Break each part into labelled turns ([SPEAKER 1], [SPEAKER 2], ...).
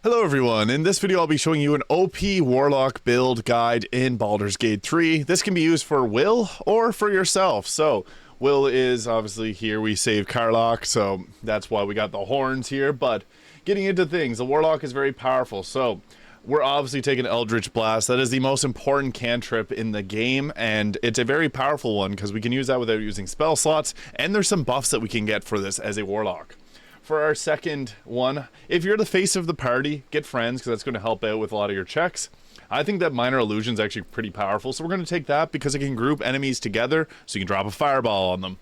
[SPEAKER 1] Hello everyone, in this video I'll be showing you an OP Warlock build guide in Baldur's Gate 3. This can be used for Wyll or for yourself. So, Wyll is obviously here, we save Karlach, so that's why we got the horns here. But, getting into things, the Warlock is very powerful. So, we're obviously taking Eldritch Blast. That is the most important cantrip in the game, and it's a very powerful one because we can use that without using spell slots, and there's some buffs that we can get for this as a Warlock. For our second one, if you're the face of the party, get friends, because that's going to help out with a lot of your checks. I think that Minor Illusion is actually pretty powerful, so we're going to take that because it can group enemies together, so you can drop a fireball on them.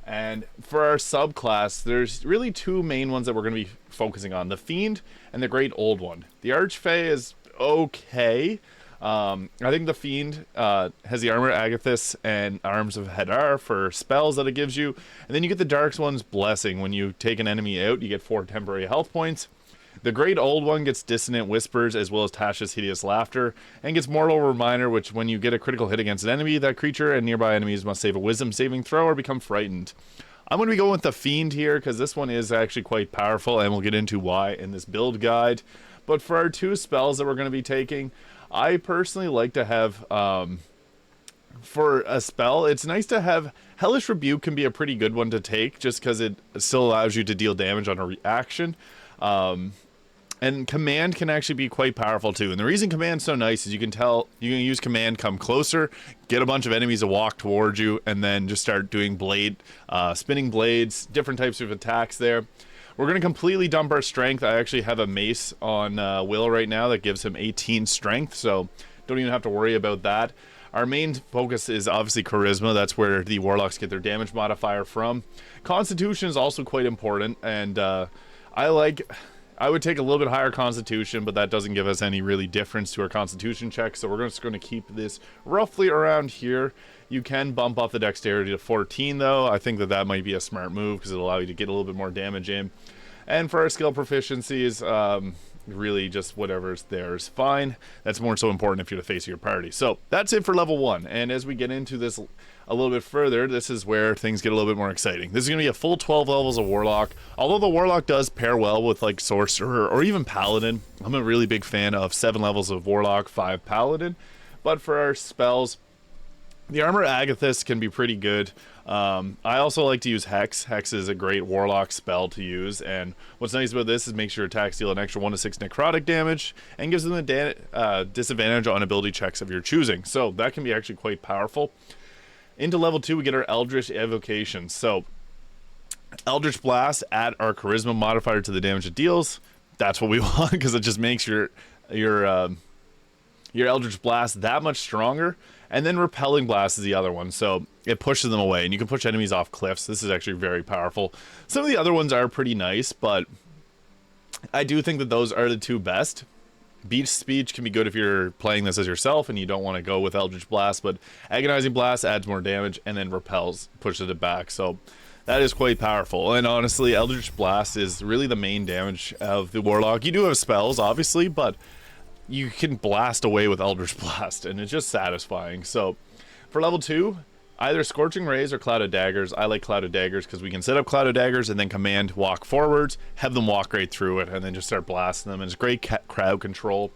[SPEAKER 1] And for our subclass, there's really two main ones that we're going to be focusing on, the Fiend and the Great Old One. The Archfey is okay. I think the Fiend has the Armor Agathis and Arms of Hadar for spells that it gives you. And then you get the Dark One's Blessing. When you take an enemy out, you get 4 temporary health points. The Great Old One gets Dissonant Whispers as well as Tasha's Hideous Laughter. And gets Mortal Reminder, which when you get a critical hit against an enemy, that creature and nearby enemies must save a Wisdom saving throw or become frightened. I'm going to be going with the Fiend here because this one is actually quite powerful, and we'll get into why in this build guide. But for our two spells that we're going to be taking, I personally like to have, for a spell, it's nice to have, Hellish Rebuke can be a pretty good one to take, just because it still allows you to deal damage on a reaction. And Command can actually be quite powerful too. And the reason Command's so nice is you can use Command, come closer, get a bunch of enemies to walk towards you, and then just start doing spinning blades, different types of attacks there. We're going to completely dump our strength. I actually have a mace on Wyll right now that gives him 18 strength, so don't even have to worry about that. Our main focus is obviously charisma. That's where the warlocks get their damage modifier from. Constitution is also quite important, and I would take a little bit higher constitution, but that doesn't give us any really difference to our constitution check, so we're just going to keep this roughly around here. You can bump up the dexterity to 14 though. I think that might be a smart move because it'll allow you to get a little bit more damage in. And for our skill proficiencies, really just whatever's there is fine. That's more so important if you're the face of your party. So that's it for level 1. And as we get into this a little bit further, this is where things get a little bit more exciting. This is going to be a full 12 levels of Warlock. Although the Warlock does pair well with like Sorcerer or even Paladin, I'm a really big fan of 7 levels of Warlock, 5 Paladin. But for our spells, the Armor Agathis can be pretty good. I also like to use Hex. Hex is a great Warlock spell to use, and what's nice about this is makes your attacks deal an extra 1 to 6 necrotic damage, and gives them a disadvantage on ability checks of your choosing. So that can be actually quite powerful. Into level 2, we get our Eldritch evocations. So Eldritch Blast, add our charisma modifier to the damage it deals. That's what we want because it just makes your Eldritch Blast that much stronger. And then Repelling Blast is the other one, so it pushes them away, and you can push enemies off cliffs. This is actually very powerful. Some of the other ones are pretty nice, but I do think that those are the two best. Beach Speech can be good if you're playing this as yourself and you don't want to go with Eldritch Blast, but Agonizing Blast adds more damage and then Repels, pushes it back, so that is quite powerful. And honestly, Eldritch Blast is really the main damage of the Warlock. You do have spells, obviously, but you can blast away with Eldritch Blast, and it's just satisfying. So, for level 2, either Scorching Rays or Cloud of Daggers. I like Cloud of Daggers because we can set up Cloud of Daggers and then command walk forwards, have them walk right through it, and then just start blasting them. And it's great crowd control.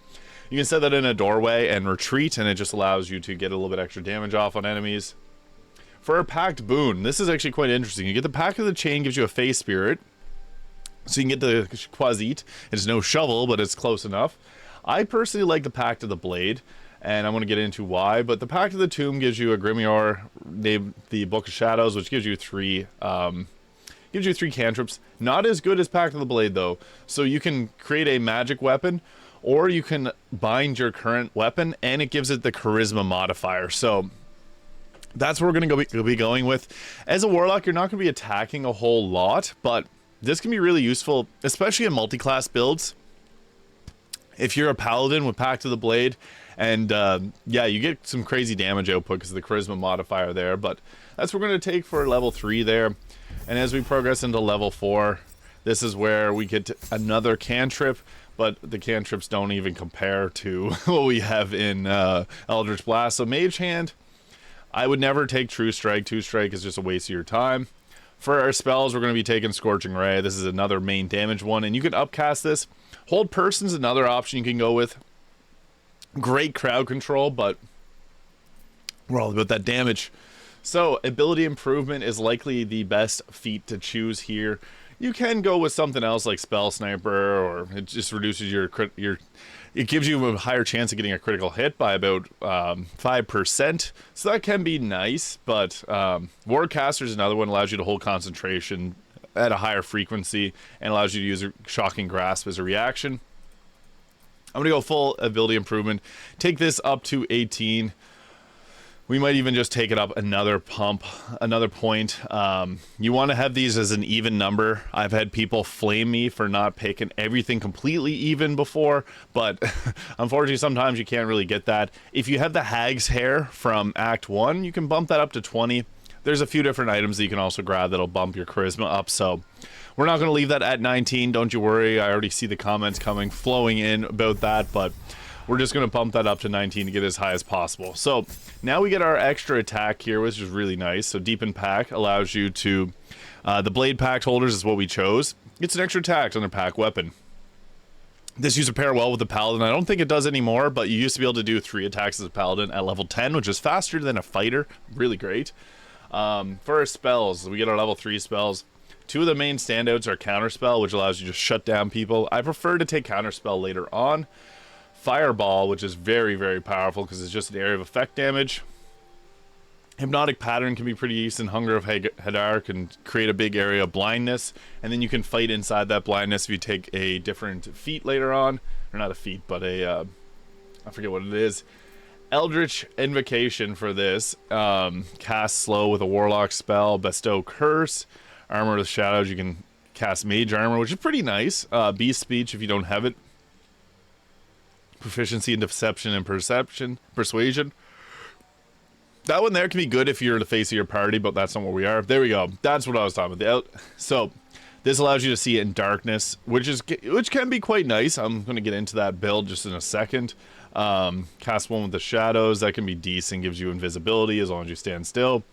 [SPEAKER 1] You can set that in a doorway and retreat, and it just allows you to get a little bit extra damage off on enemies. For our Pact boon, this is actually quite interesting. You get the Pact of the Chain, gives you a Face Spirit, so you can get the Quasit. It's no shovel, but it's close enough. I personally like the Pact of the Blade, and I'm going to get into why, but the Pact of the Tomb gives you a Grimoire named the Book of Shadows, which gives you 3 cantrips. Not as good as Pact of the Blade, though. So you can create a magic weapon, or you can bind your current weapon, and it gives it the Charisma modifier. So that's what we're going to be going with. As a Warlock, you're not going to be attacking a whole lot, but this can be really useful, especially in multi-class builds. If you're a Paladin with Pact of the Blade, and yeah, you get some crazy damage output because of the Charisma modifier there, but that's what we're going to take for level 3 there. And as we progress into level 4, this is where we get another cantrip, but the cantrips don't even compare to what we have in Eldritch Blast. So Mage Hand, I would never take True Strike. True Strike is just a waste of your time. For our spells, we're going to be taking Scorching Ray. This is another main damage one, and you can upcast this. Hold Person's another option you can go with. Great crowd control, but we're all about that damage. So, ability improvement is likely the best feat to choose here. You can go with something else like Spell Sniper, or it just reduces it gives you a higher chance of getting a critical hit by about 5%. So that can be nice, but Wardcaster is another one, allows you to hold concentration at a higher frequency and allows you to use a Shocking Grasp as a reaction. I'm going to go full ability improvement. Take this up to 18. We might even just take it up another point. You want to have these as an even number. I've had people flame me for not picking everything completely even before, but unfortunately sometimes you can't really get that. If you have the Hag's Hair from Act 1, you can bump that up to 20. There's a few different items that you can also grab that'll bump your charisma up, so we're not going to leave that at 19. Don't you worry. I already see the comments flowing in about that, but we're just going to bump that up to 19 to get as high as possible. So now we get our extra attack here, which is really nice. So Deepen Pact allows you to, the Blade Pact holders is what we chose. It's an extra attack on their Pact weapon. This used to pair well with the Paladin. I don't think it does anymore, but you used to be able to do 3 attacks as a Paladin at level 10, which is faster than a fighter. Really great. For our spells, we get our level 3 spells. 2 of the main standouts are Counterspell, which allows you to shut down people. I prefer to take Counterspell later on. Fireball, which is very, very powerful because it's just an area of effect damage. Hypnotic Pattern can be pretty decent. Hunger of Hadar can create a big area of blindness, and then you can fight inside that blindness if you take a different feat later on. Or not a feat, but a, I forget what it is. Eldritch Invocation for this. Cast slow with a Warlock spell. Bestow Curse. Armor of the Shadows, you can cast Mage Armor, which is pretty nice. Beast Speech if you don't have it. Proficiency in Deception and Persuasion. That one there can be good if you're the face of your party, but that's not what we are. There we go. That's what I was talking about. So this allows you to see it in darkness, which can be quite nice. I'm going to get into that build just in a second. Cast one with the shadows. That can be decent. Gives you invisibility as long as you stand still.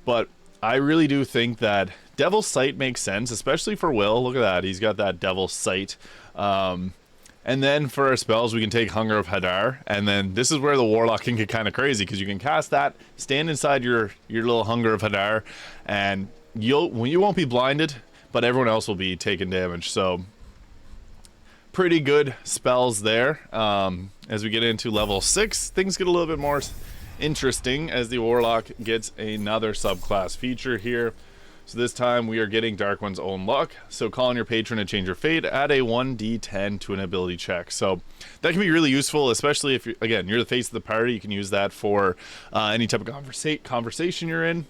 [SPEAKER 1] But I really do think that Devil's Sight makes sense, especially for Will. Look at that. He's got that Devil's Sight. And then for our spells, we can take Hunger of Hadar, and then this is where the Warlock can get kind of crazy, because you can cast that, stand inside your little Hunger of Hadar, and you won't be blinded, but everyone else will be taking damage. So pretty good spells there. As we get into level 6, things get a little bit more interesting as the Warlock gets another subclass feature here. So this time we are getting Dark One's Own Luck. So call on your patron to change your fate, add a 1d10 to an ability check. So that can be really useful, especially if, you're the face of the party. You can use that for any type of conversation you're in.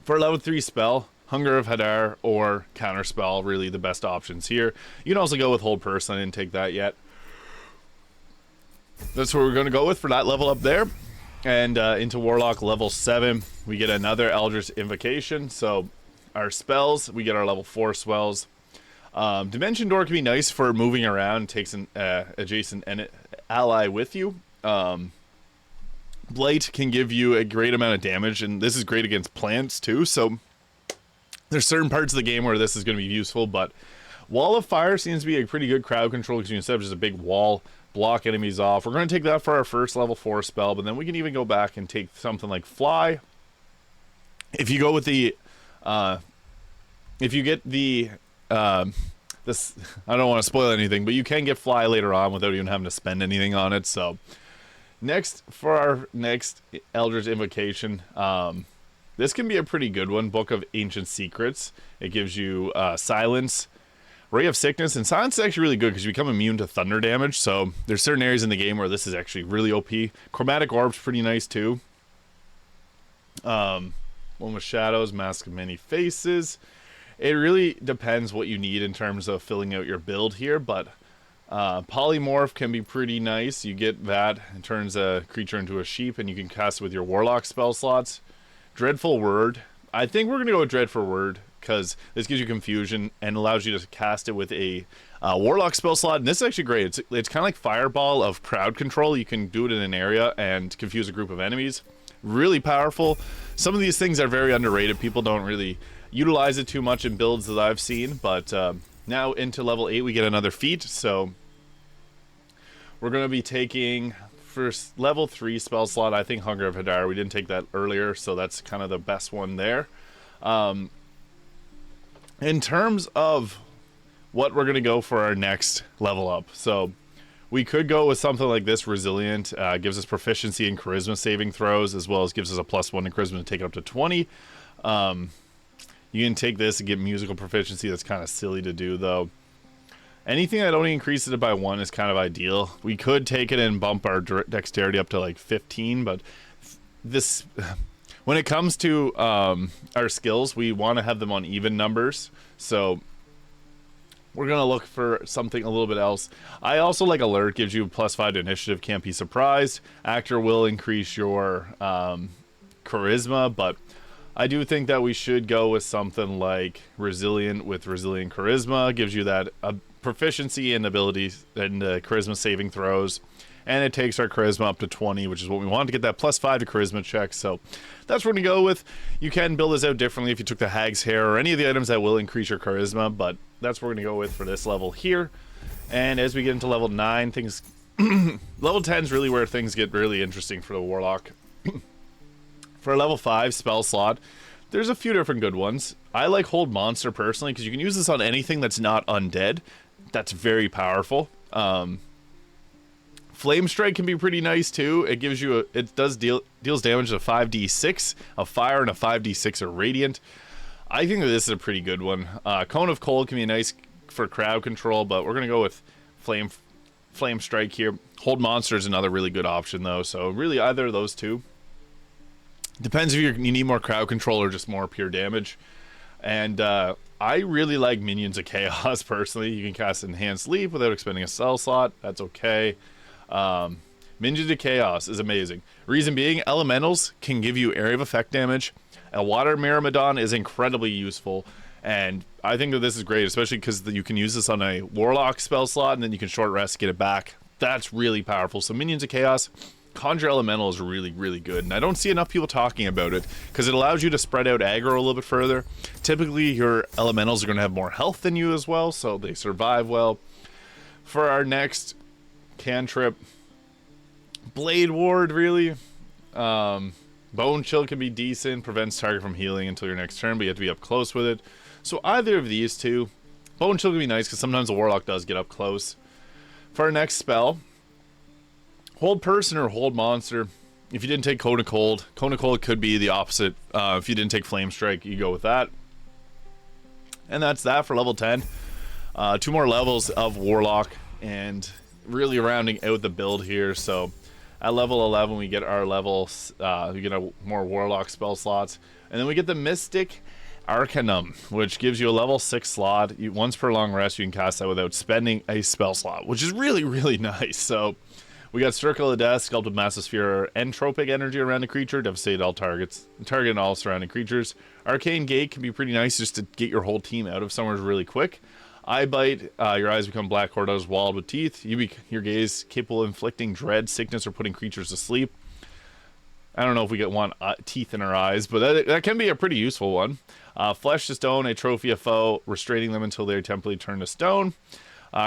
[SPEAKER 1] For a level 3 spell, Hunger of Hadar or Counterspell, really the best options here. You can also go with Hold Person. I didn't take that yet. That's what we're going to go with for that level up there. And into Warlock level 7, we get another Eldritch Invocation. So our spells, we get our level 4 spells. Dimension Door can be nice for moving around, takes an adjacent ally with you. Blight can give you a great amount of damage, and this is great against plants too. So there's certain parts of the game where this is going to be useful, but Wall of Fire seems to be a pretty good crowd control, because you can set up just a big wall, block enemies off. We're going to take that for our first level 4 spell, but then we can even go back and take something like Fly. If you go with the if you get the this, I don't want to spoil anything, but you can get Fly later on without even having to spend anything on it. So next, for our next Eldritch Invocation, this can be a pretty good one. Book of Ancient Secrets. It gives you silence, Ray of Sickness, and silence is actually really good because you become immune to thunder damage. So there's certain areas in the game where this is actually really OP. Chromatic Orb's pretty nice too. One with Shadows, Mask of Many Faces. It really depends what you need in terms of filling out your build here, but Polymorph can be pretty nice. You get that, it turns a creature into a sheep, and you can cast it with your Warlock spell slots. Dreadful Word. I think we're going to go with Dreadful Word, because this gives you confusion and allows you to cast it with a Warlock spell slot. And this is actually great. It's kind of like Fireball of crowd control. You can do it in an area and confuse a group of enemies. Really powerful. Some of these things are very underrated. People don't really utilize it too much in builds that I've seen, but now into level 8 we get another feat, so we're going to be taking for level 3 spell slot, I think Hunger of Hadar. We didn't take that earlier, so that's kind of the best one there. In terms of what we're going to go for our next level up, so we could go with something like this. Resilient gives us proficiency in charisma saving throws, as well as gives us a +1 in charisma to take it up to 20. You can take this and get musical proficiency. That's kind of silly to do, though. Anything that only increases it by 1 is kind of ideal. We could take it and bump our dexterity up to like 15, but this, when it comes to our skills, we want to have them on even numbers. So we're going to look for something a little bit else. I also like Alert, gives you +5 to initiative, can't be surprised. Actor will increase your charisma, but I do think that we should go with something like Resilient with Resilient Charisma. Gives you that proficiency and abilities and charisma saving throws. And it takes our charisma up to 20, which is what we want to get that +5 to charisma check. So that's what we're going to go with. You can build this out differently if you took the Hag's Hair or any of the items that will increase your charisma, but that's what we're going to go with for this level here. And as we get into level 9, things... level 10 is really where things get really interesting for the Warlock. For a level 5 spell slot, there's a few different good ones. I like Hold Monster personally, because you can use this on anything that's not undead. That's very powerful. Flame Strike can be pretty nice too. It gives you deals damage to 5d6 of fire and a 5d6 of radiant. I think that this is a pretty good one. Cone of Cold can be nice for crowd control, but we're gonna go with Flame Strike here. Hold Monster is another really good option though, so really either of those two. Depends if you need more crowd control or just more pure damage. And I really like Minions of Chaos personally. You can cast Enhanced Leap without expending a spell slot. That's okay. Minions of Chaos is amazing. Reason being, elementals can give you area of effect damage. A Water Myrmidon is incredibly useful. And I think that this is great, especially because you can use this on a Warlock spell slot and then you can short rest, get it back. That's really powerful. So Minions of Chaos... Conjure Elemental is really, really good, and I don't see enough people talking about it because it allows you to spread out aggro a little bit further. Typically, your elementals are going to have more health than you as well, so they survive well. For our next cantrip, Blade Ward, really. Bone Chill can be decent, prevents target from healing until your next turn, but you have to be up close with it. So either of these two, Bone Chill can be nice because sometimes the Warlock does get up close. For our next spell, Hold Person or Hold Monster. If you didn't take Cone of Cold could be the opposite. If you didn't take Flame Strike, you go with that. And that's that for level 10. 2 more levels of Warlock, and really rounding out the build here. So at level 11, we get our levels. We get more Warlock spell slots. And then we get the Mystic Arcanum, which gives you a level 6 slot. Once per long rest, you can cast that without spending a spell slot, which is really, really nice. So... we got Circle of Death, Sculpted Massive Sphere, Entropic Energy around the creature, devastate all targets, target all surrounding creatures. Arcane Gate can be pretty nice just to get your whole team out of somewhere really quick. Eye Bite, your eyes become black cordos walled with teeth. Your gaze capable of inflicting dread, sickness, or putting creatures to sleep. I don't know if we want teeth in our eyes, but that can be a pretty useful one. Flesh to Stone, a trophy of foe, restraining them until they're temporarily turned to stone.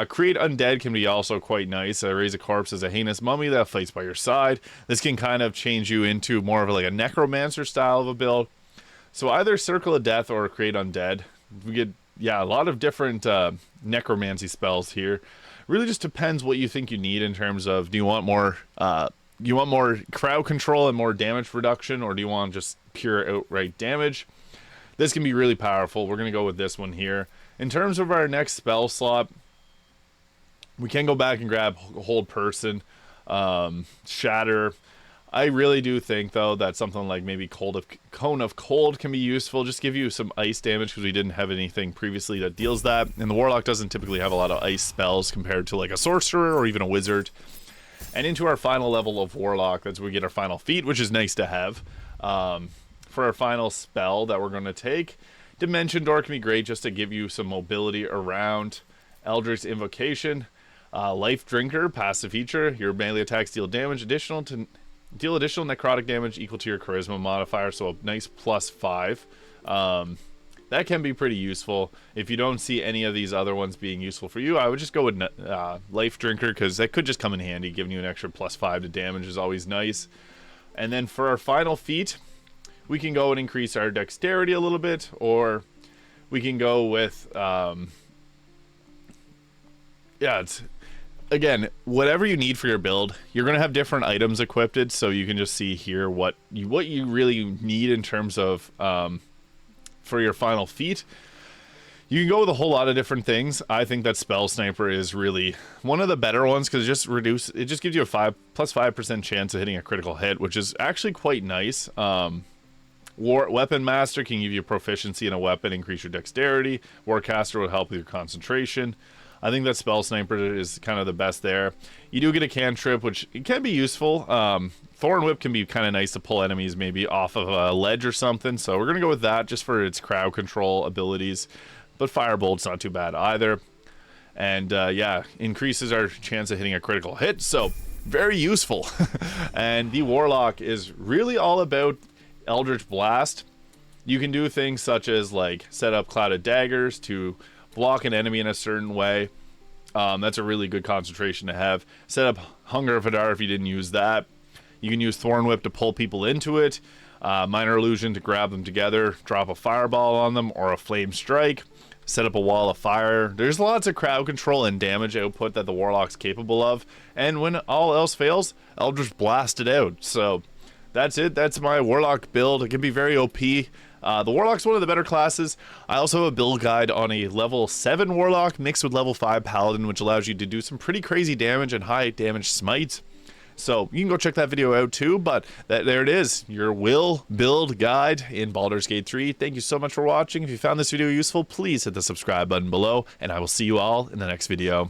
[SPEAKER 1] Create Undead can be also quite nice. Raise a corpse as a heinous mummy that fights by your side. This can kind of change you into more of like a necromancer style of a build. So either Circle of Death or Create Undead. We get, a lot of different necromancy spells here. Really just depends what you think you need in terms of, do you want more crowd control and more damage reduction, or do you want just pure outright damage? This can be really powerful. We're going to go with this one here. In terms of our next spell slot, we can go back and grab Hold Person, Shatter. I really do think, though, that something like maybe Cone of Cold can be useful. Just give you some ice damage because we didn't have anything previously that deals that. And the Warlock doesn't typically have a lot of ice spells compared to like a Sorcerer or even a Wizard. And into our final level of Warlock, that's where we get our final feat, which is nice to have. For our final spell that we're going to take, Dimension Door can be great just to give you some mobility around. Eldritch Invocation. Life Drinker, passive feature. Your melee attacks deal additional necrotic damage equal to your charisma modifier, so a nice +5. That that can be pretty useful. If you don't see any of these other ones being useful for you, I would just go with Life Drinker, because that could just come in handy. Giving you an extra +5 to damage is always nice. And then for our final feat, we can go and increase our dexterity a little bit, or we can go with again, whatever you need for your build. You're gonna have different items equipped, so you can just see here what you really need in terms of for your final feat. You can go with a whole lot of different things. I think that Spell Sniper is really one of the better ones, because it just gives you a +5% chance of hitting a critical hit, which is actually quite nice. Weapon Master can give you proficiency in a weapon, increase your dexterity. Warcaster will help with your concentration. I think that Spell Sniper is kind of the best there. You do get a cantrip, which it can be useful. Thorn Whip can be kind of nice to pull enemies maybe off of a ledge or something. So we're going to go with that just for its crowd control abilities. But Firebolt's not too bad either. And yeah, increases our chance of hitting a critical hit. So very useful. And the Warlock is really all about Eldritch Blast. You can do things such as like set up Clouded Daggers to block an enemy in a certain way. That's a really good concentration to have. Set up Hunger of Hadar if you didn't use that. You can use Thorn Whip to pull people into it. Minor Illusion to grab them together. Drop a Fireball on them, or a Flame Strike. Set up a Wall of Fire. There's lots of crowd control and damage output that the Warlock's capable of. And when all else fails, Eldritch Blast it out. So that's it. That's my Warlock build. It can be very OP. The Warlock's one of the better classes. I also have a build guide on a level 7 Warlock mixed with level 5 Paladin, which allows you to do some pretty crazy damage and high damage smites. So you can go check that video out too, but there it is, your Wyll build guide in Baldur's Gate 3. Thank you so much for watching. If you found this video useful, please hit the subscribe button below, and I will see you all in the next video.